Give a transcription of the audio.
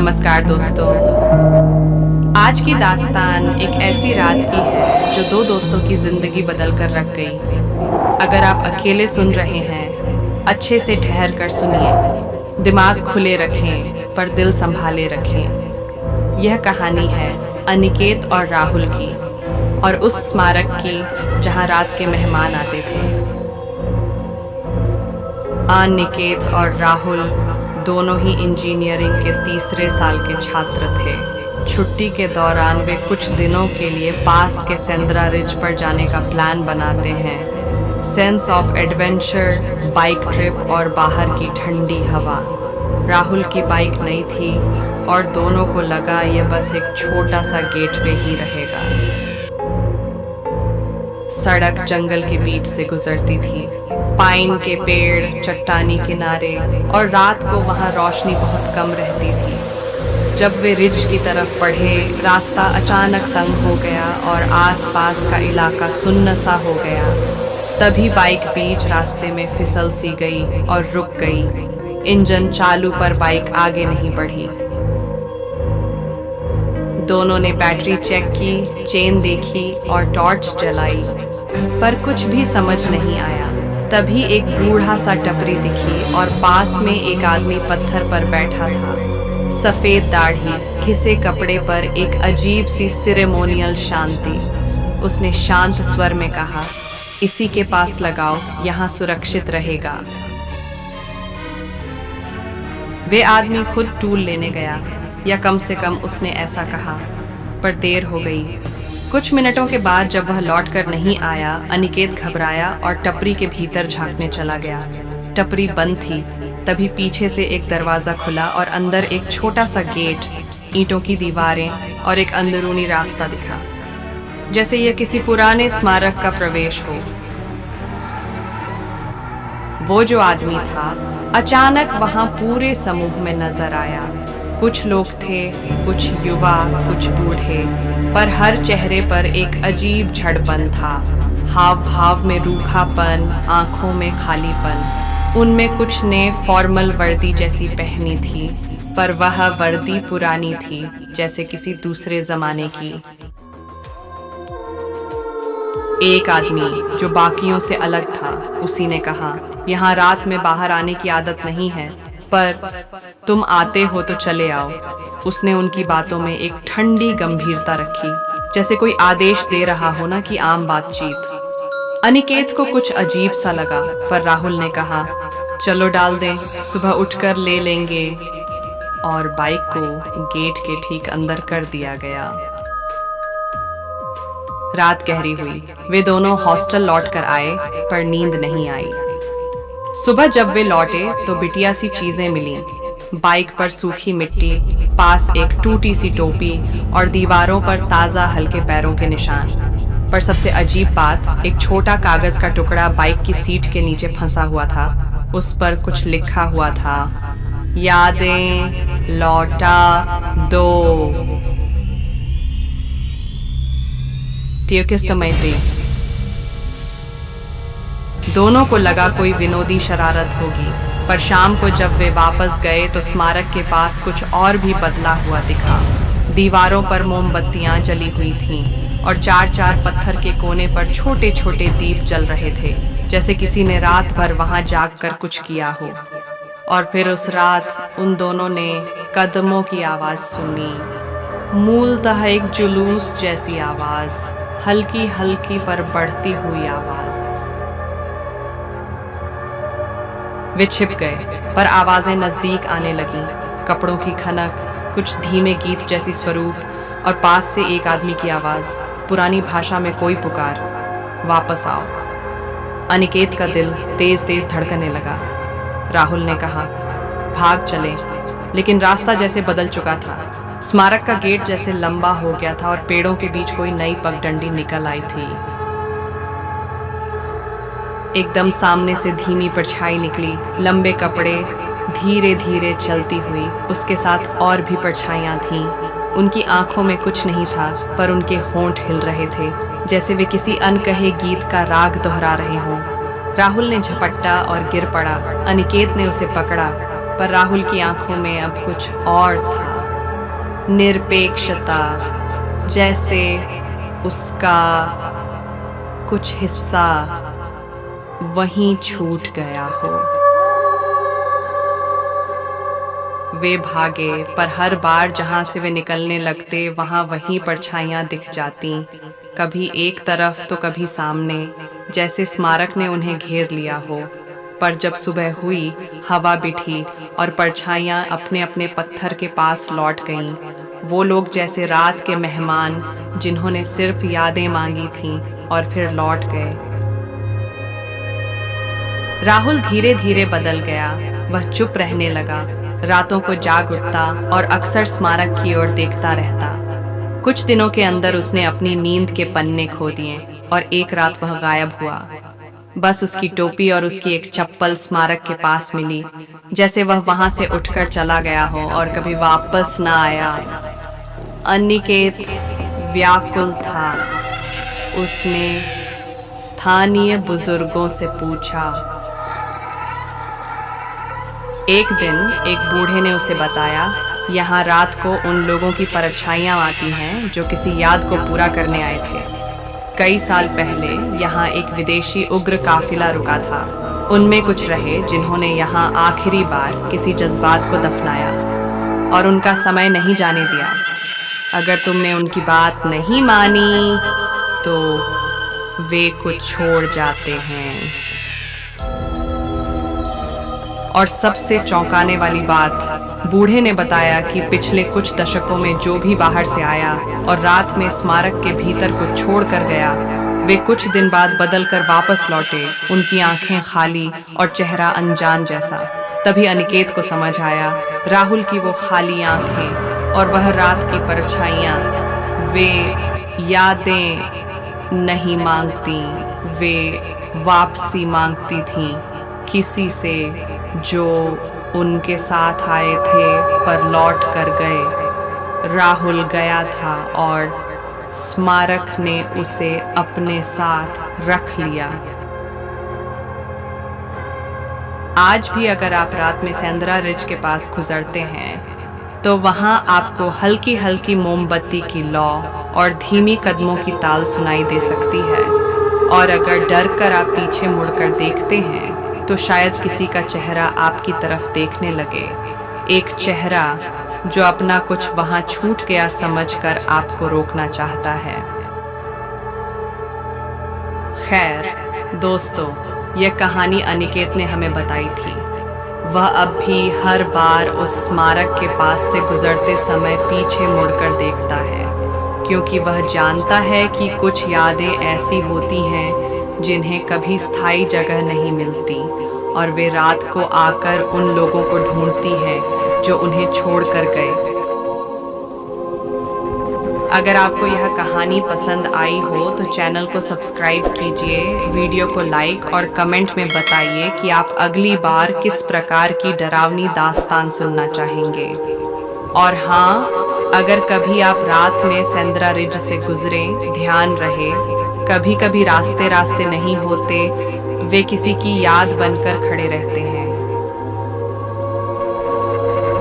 नमस्कार दोस्तों। आज की दास्तान एक ऐसी रात की है जो दो दोस्तों की जिंदगी बदल कर रख गई। अगर आप अकेले सुन रहे हैं, अच्छे से ठहर कर सुनिए। दिमाग खुले रखें पर दिल संभाले रखें। यह कहानी है अनिकेत और राहुल की, और उस स्मारक की जहां रात के मेहमान आते थे। अनिकेत और राहुल दोनों ही इंजीनियरिंग के तीसरे साल के छात्र थे। छुट्टी के दौरान वे कुछ दिनों के लिए पास के सेंद्रा रिज पर जाने का प्लान बनाते हैं। Sense of adventure, bike trip और बाहर की ठंडी हवा। राहुल की बाइक नई थी और दोनों को लगा यह बस एक छोटा सा गेटवे ही रहेगा। सड़क जंगल के बीच से गुजरती थी, पाइन के पेड़, चट्टानी किनारे, और रात को वहां रोशनी बहुत कम रहती थी। जब वे रिज की तरफ बढ़े, रास्ता अचानक तंग हो गया और आसपास का इलाका सुन्न सा हो गया। तभी बाइक बीच रास्ते में फिसल सी गई और रुक गई। इंजन चालू पर बाइक आगे नहीं बढ़ी। दोनों ने बैटरी चेक की, चेन देखी और टॉर्च जलाई, पर कुछ भी समझ नहीं आया। तभी एक बूढ़ा सा टपरी दिखी और पास में एक आदमी पत्थर पर बैठा था। सफेद दाढ़ी, घिसे कपड़े पर एक अजीब सी सेरेमोनियल शांति। उसने शांत स्वर में कहा, इसी के पास लगाओ, यहाँ सुरक्षित रहेगा। वे आदमी खुद टूल लेने गया, या कम से कम उसने ऐसा कहा, पर देर हो गई। कुछ मिनटों के बाद जब वह लौटकर नहीं आया, अनिकेत घबराया और टपरी के भीतर झांकने चला गया। टपरी बंद थी। तभी पीछे से एक दरवाजा खुला और अंदर एक छोटा सा गेट, ईंटों की दीवारें और एक अंदरूनी रास्ता दिखा, जैसे यह किसी पुराने स्मारक का प्रवेश हो। वो जो आदमी था अचानक वहां पूरे समूह में नजर आया। कुछ लोग थे, कुछ युवा, कुछ बूढ़े, पर हर चेहरे पर एक अजीब झड़पन था। हाव भाव में रूखापन, आंखों में खालीपन। उनमें कुछ ने फॉर्मल वर्दी जैसी पहनी थी, पर वह वर्दी पुरानी थी, जैसे किसी दूसरे जमाने की। एक आदमी जो बाकियों से अलग था, उसी ने कहा, यहाँ रात में बाहर आने की आदत नहीं है, पर तुम आते हो तो चले आओ। उसने उनकी बातों में एक ठंडी गंभीरता रखी, जैसे कोई आदेश दे रहा हो ना कि आम बातचीत। अनिकेत को कुछ अजीब सा लगा, पर राहुल ने कहा, चलो डाल दें, सुबह उठकर ले लेंगे। और बाइक को गेट के ठीक अंदर कर दिया गया। रात गहरी हुई। वे दोनों हॉस्टल लौटकर आए, पर नींद नहीं आई। सुबह जब वे लौटे तो बिटिया सी चीजें मिली। बाइक पर सूखी मिट्टी, पास एक टूटी सी टोपी और दीवारों पर ताजा हल्के पैरों के निशान। पर सबसे अजीब बात, एक छोटा कागज का टुकड़ा बाइक की सीट के नीचे फंसा हुआ था। उस पर कुछ लिखा हुआ था, यादें लौटा दो। के समय थे। दोनों को लगा कोई विनोदी शरारत होगी, पर शाम को जब वे वापस गए तो स्मारक के पास कुछ और भी बदला हुआ दिखा। दीवारों पर मोमबत्तियां जली हुई थीं और चार चार पत्थर के कोने पर छोटे छोटे दीप जल रहे थे, जैसे किसी ने रात भर वहां जागकर कुछ किया हो। और फिर उस रात उन दोनों ने कदमों की आवाज सुनी, मूलतः एक जुलूस जैसी आवाज, हल्की हल्की पर बढ़ती हुई आवाज। वे छिप गए, पर आवाजें नजदीक आने लगीं। कपड़ों की खनक, कुछ धीमे गीत जैसी स्वरूप, और पास से एक आदमी की आवाज, पुरानी भाषा में कोई पुकार, वापस आओ। अनिकेत का दिल तेज तेज धड़कने लगा। राहुल ने कहा, भाग चले, लेकिन रास्ता जैसे बदल चुका था। स्मारक का गेट जैसे लंबा हो गया था और पेड़ों के बीच कोई नई पगडंडी निकल आई थी। एकदम सामने से धीमी परछाई निकली, लंबे कपड़े, धीरे धीरे चलती हुई। उसके साथ और भी परछाइयां थीं। उनकी आंखों में कुछ नहीं था, पर उनके होंठ हिल रहे थे, जैसे वे किसी अनकहे गीत का राग दोहरा रहे हों। राहुल ने झपट्टा और गिर पड़ा। अनिकेत ने उसे पकड़ा, पर राहुल की आंखों में अब कुछ और था। निरपेक्षता, जैसे उसका कुछ हिस्सा वहीं छूट गया हो। वे भागे, पर हर बार जहां से वे निकलने लगते वहां वहीं परछाइयां दिख जाती, कभी एक तरफ तो कभी सामने, जैसे स्मारक ने उन्हें घेर लिया हो। पर जब सुबह हुई, हवा बिठी और परछाइयां अपने अपने पत्थर के पास लौट गईं। वो लोग जैसे रात के मेहमान जिन्होंने सिर्फ यादें मांगी थीं और फिर लौट गए। राहुल धीरे धीरे बदल गया। वह चुप रहने लगा, रातों को जाग उठता और अक्सर स्मारक की ओर देखता रहता। कुछ दिनों के अंदर उसने अपनी नींद के पन्ने खो दिए और एक रात वह गायब हुआ। बस उसकी टोपी और उसकी एक चप्पल स्मारक के पास मिली, जैसे वह वहां से उठकर चला गया हो और कभी वापस न आया। अनिकेत व्याकुल था। उसने स्थानीय बुजुर्गों से पूछा। एक दिन एक बूढ़े ने उसे बताया, यहाँ रात को उन लोगों की परछाइयां आती हैं जो किसी याद को पूरा करने आए थे। कई साल पहले यहाँ एक विदेशी उग्र काफिला रुका था। उनमें कुछ रहे जिन्होंने यहाँ आखिरी बार किसी जज्बात को दफनाया और उनका समय नहीं जाने दिया। अगर तुमने उनकी बात नहीं मानी तो वे कुछ छोड़ जाते हैं। और सबसे चौंकाने वाली बात, बूढ़े ने बताया कि पिछले कुछ दशकों में जो भी बाहर से आया और रात में स्मारक के भीतर कुछ छोड़ कर गया, वे कुछ दिन बाद बदल कर वापस लौटे, उनकी आंखें खाली और चेहरा अनजान जैसा। तभी अनिकेत को समझ आया, राहुल की वो खाली आंखें और वह रात की परछाइयां, वे यादें नहीं मांगती, वे वापसी मांगती थीं किसी से जो उनके साथ आए थे पर लौट कर गए। राहुल गया था और स्मारक ने उसे अपने साथ रख लिया। आज भी अगर आप रात में सेंद्रा रिज के पास गुजरते हैं तो वहां आपको हल्की हल्की मोमबत्ती की लौ और धीमी कदमों की ताल सुनाई दे सकती है। और अगर डर कर आप पीछे मुड़कर देखते हैं तो शायद किसी का चेहरा आपकी तरफ देखने लगे, एक चेहरा जो अपना कुछ वहां छूट गया समझकर आपको रोकना चाहता है। खैर दोस्तों, यह कहानी अनिकेत ने हमें बताई थी। वह अब भी हर बार उस स्मारक के पास से गुजरते समय पीछे मुड़कर देखता है, क्योंकि वह जानता है कि कुछ यादें ऐसी होती हैं जिन्हें कभी स्थायी जगह नहीं मिलती और वे रात को आकर उन लोगों को ढूंढती हैं जो उन्हें छोड़कर गए। अगर आपको यह कहानी पसंद आई हो तो चैनल को सब्सक्राइब कीजिए, वीडियो को लाइक और कमेंट में बताइए कि आप अगली बार किस प्रकार की डरावनी दास्तान सुनना चाहेंगे। और हाँ, अगर कभी आप रात में सेंद्रा रिज से गुजरे, ध्यान रहे, कभी कभी रास्ते नहीं होते, वे किसी की याद बनकर खड़े रहते हैं।